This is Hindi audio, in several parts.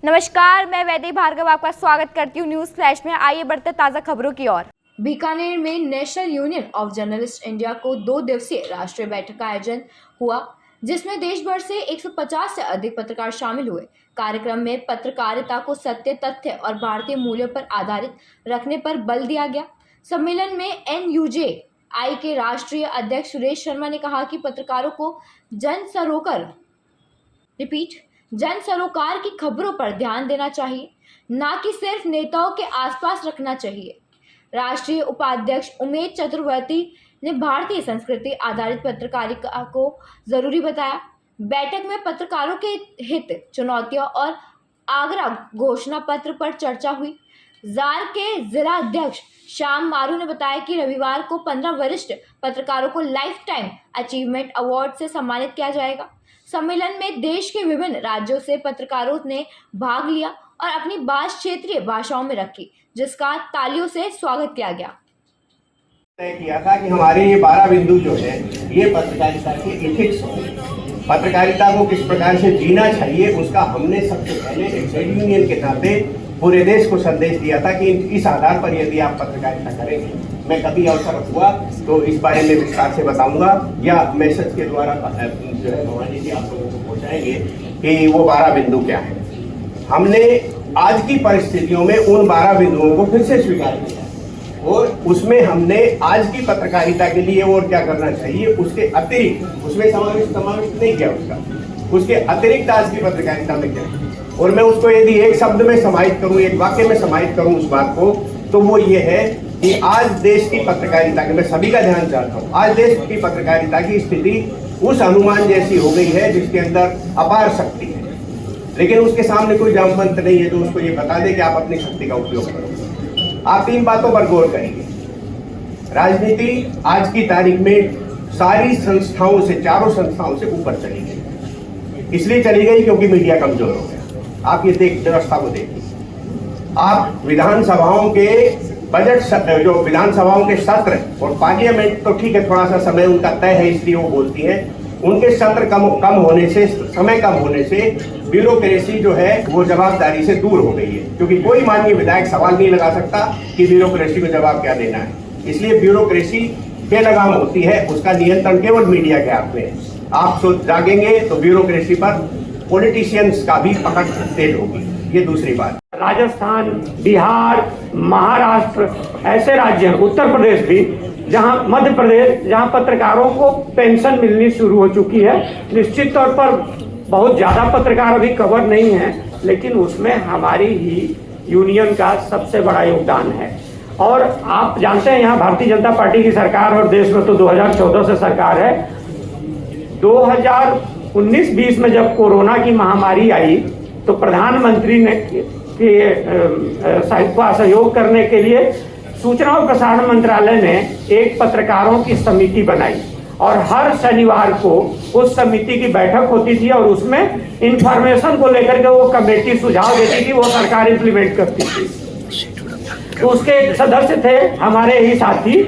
नमस्कार, मैं वैदेही भार्गव आपका स्वागत करती हूँ न्यूज फ्लैश में। आइए बढ़ते ताज़ा खबरों की ओर। बीकानेर में national union of journalist India को 2 दिवसीय राष्ट्रीय बैठक का आयोजन हुआ, जिसमें देश भर से 150 से अधिक पत्रकार शामिल हुए। कार्यक्रम में पत्रकारिता को सत्य, तथ्य और भारतीय मूल्यों पर आधारित रखने पर बल दिया गया। सम्मेलन में NUJ-I के राष्ट्रीय अध्यक्ष सुरेश शर्मा ने कहा कि पत्रकारों को जन सरोकार की खबरों पर ध्यान देना चाहिए, न कि सिर्फ नेताओं के आसपास रखना चाहिए। राष्ट्रीय उपाध्यक्ष उमेश चतुर्वेदी ने भारतीय संस्कृति आधारित पत्रकारिता को जरूरी बताया। बैठक में पत्रकारों के हित, चुनौतियां और आगरा घोषणा पत्र पर चर्चा हुई। जार के जिला अध्यक्ष श्याम मारू ने बताया कि रविवार को 15 वरिष्ठ पत्रकारों को लाइफ टाइम अचीवमेंट अवार्ड से सम्मानित किया जाएगा। सम्मेलन में देश के विभिन्न राज्यों से पत्रकारों ने भाग लिया और अपनी बात क्षेत्रीय भाषाओं में रखी, जिसका तालियों से स्वागत किया गया। तय किया था कि हमारे ये 12 बिंदु जो है ये पत्रकारिता के एथिक्स होंगे। पत्रकारिता को किस प्रकार से जीना चाहिए उसका हमने सबसे पहले एक ट्रेड यूनियन के नाते पूरे देश को संदेश दिया था कि इस आधार पर यदि आप पत्रकारिता करेंगे, मैं कभी अवसर हुआ तो इस बारे में विस्तार से बताऊंगा या मैसेज के द्वारा जो है भवानी जी आप लोगों को पहुंचाएंगे कि वो 12 बिंदु क्या है। हमने आज की परिस्थितियों में उन 12 बिंदुओं को फिर से स्वीकार किया और उसमें हमने आज की पत्रकारिता के लिए और क्या करना चाहिए उसके अतिरिक्त, उसमें समाविष्ट नहीं किया उसके अतिरिक्त आज की पत्रकारिता में क्या है। और मैं उसको यदि एक शब्द में समाहित करूं, एक वाक्य में समाहित करूं उस बात को, तो वो ये है कि आज देश की पत्रकारिता के, मैं सभी का ध्यान चाहता हूँ, आज देश की पत्रकारिता की स्थिति उस हनुमान जैसी हो गई है जिसके अंदर अपार शक्ति है, लेकिन उसके सामने कोई जामवंत नहीं है जो उसको ये बता दे कि आप अपनी शक्ति का उपयोग करो। आप 3 बातों पर गौर करेंगे। राजनीति आज की तारीख में सारी संस्थाओं से, चारों संस्थाओं से ऊपर चली गई। इसलिए चली गई क्योंकि मीडिया कमजोर हो गया। आप ये व्यवस्था को देखिए। आप विधानसभाओं के बजट सत्र, जो विधानसभाओं के सत्र और पार्लियामेंट तो ठीक है, थोड़ा सा समय उनका तय है इसलिए वो बोलती है, उनके सत्र कम होने से, समय कम होने से ब्यूरोक्रेसी जो है वो जवाबदारी से दूर हो गई है, क्योंकि कोई माननीय विधायक सवाल नहीं लगा सकता कि ब्यूरोक्रेसी को जवाब क्या देना है। इसलिए ब्यूरोक्रेसी बेलगाम होती है, उसका नियंत्रण केवल मीडिया के हाथ में है। आप जागेंगे तो ब्यूरोक्रेसी पर पॉलिटिशियंस का भी पकड़ तेज होगी। ये दूसरी बात। राजस्थान, बिहार, महाराष्ट्र ऐसे राज्य हैं, उत्तर प्रदेश भी, जहां मध्य प्रदेश, जहां पत्रकारों को पेंशन मिलनी शुरू हो चुकी है। निश्चित तौर पर बहुत ज्यादा पत्रकार अभी कवर नहीं है, लेकिन उसमें हमारी ही यूनियन का सबसे बड़ा योगदान है। और आप जानते हैं यहाँ भारतीय जनता पार्टी की सरकार और देश में तो 2014 से सरकार है। 2019-20 में जब कोरोना की महामारी आई तो प्रधानमंत्री ने सहयोग करने के लिए सूचना और प्रसारण मंत्रालय ने एक पत्रकारों की समिति बनाई और हर शनिवार को उस समिति की बैठक होती थी और उसमें इंफॉर्मेशन को लेकर के वो कमेटी सुझाव देती थी, वो सरकार इंप्लीमेंट करती थी। तो उसके सदस्य थे हमारे ही साथी।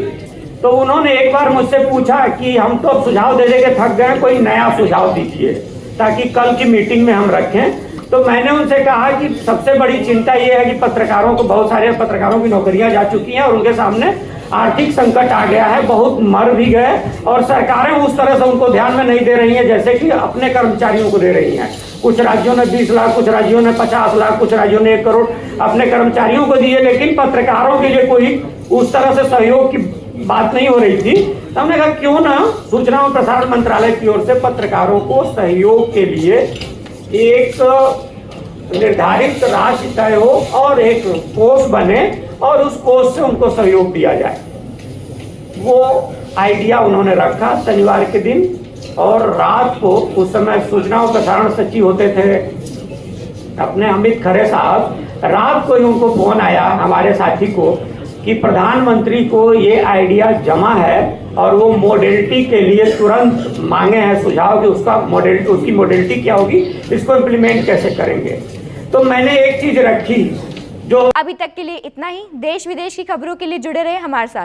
तो उन्होंने एक बार मुझसे पूछा कि हम तो अब सुझाव दे के थक गए, कोई नया सुझाव दीजिए ताकि कल की मीटिंग में हम रखें। तो मैंने उनसे कहा कि सबसे बड़ी चिंता ये है कि पत्रकारों को, बहुत सारे पत्रकारों की नौकरियां जा चुकी हैं और उनके सामने आर्थिक संकट आ गया है, बहुत मर भी गए और सरकारें उस तरह से उनको ध्यान में नहीं दे रही हैं जैसे कि अपने कर्मचारियों को दे रही हैं। कुछ राज्यों ने 20 लाख, कुछ राज्यों ने 50 लाख, कुछ राज्यों ने 1 करोड़ अपने कर्मचारियों को दिए, लेकिन पत्रकारों के लिए कोई उस तरह से सहयोग की बात नहीं हो रही थी। तो हमने कहा क्यों ना सूचना और प्रसारण मंत्रालय की ओर से पत्रकारों को सहयोग के लिए एक निर्धारित राशि तय हो और एक कोष बने और उस कोष से उनको सहयोग दिया जाए। वो आइडिया उन्होंने रखा शनिवार के दिन और रात को, उस समय सूचना और प्रसारण सचिव होते थे अपने अमित खरे साहब, रात को ही उनको फोन आया हमारे साथी को कि प्रधानमंत्री को ये आइडिया जमा है और वो मोडेलिटी के लिए तुरंत मांगे हैं सुझाव कि उसकी मोडेलिटी क्या होगी, इसको इम्प्लीमेंट कैसे करेंगे। तो मैंने एक चीज रखी जो अभी तक के लिए इतना ही। देश विदेश की खबरों के लिए जुड़े रहे हमारे साथ।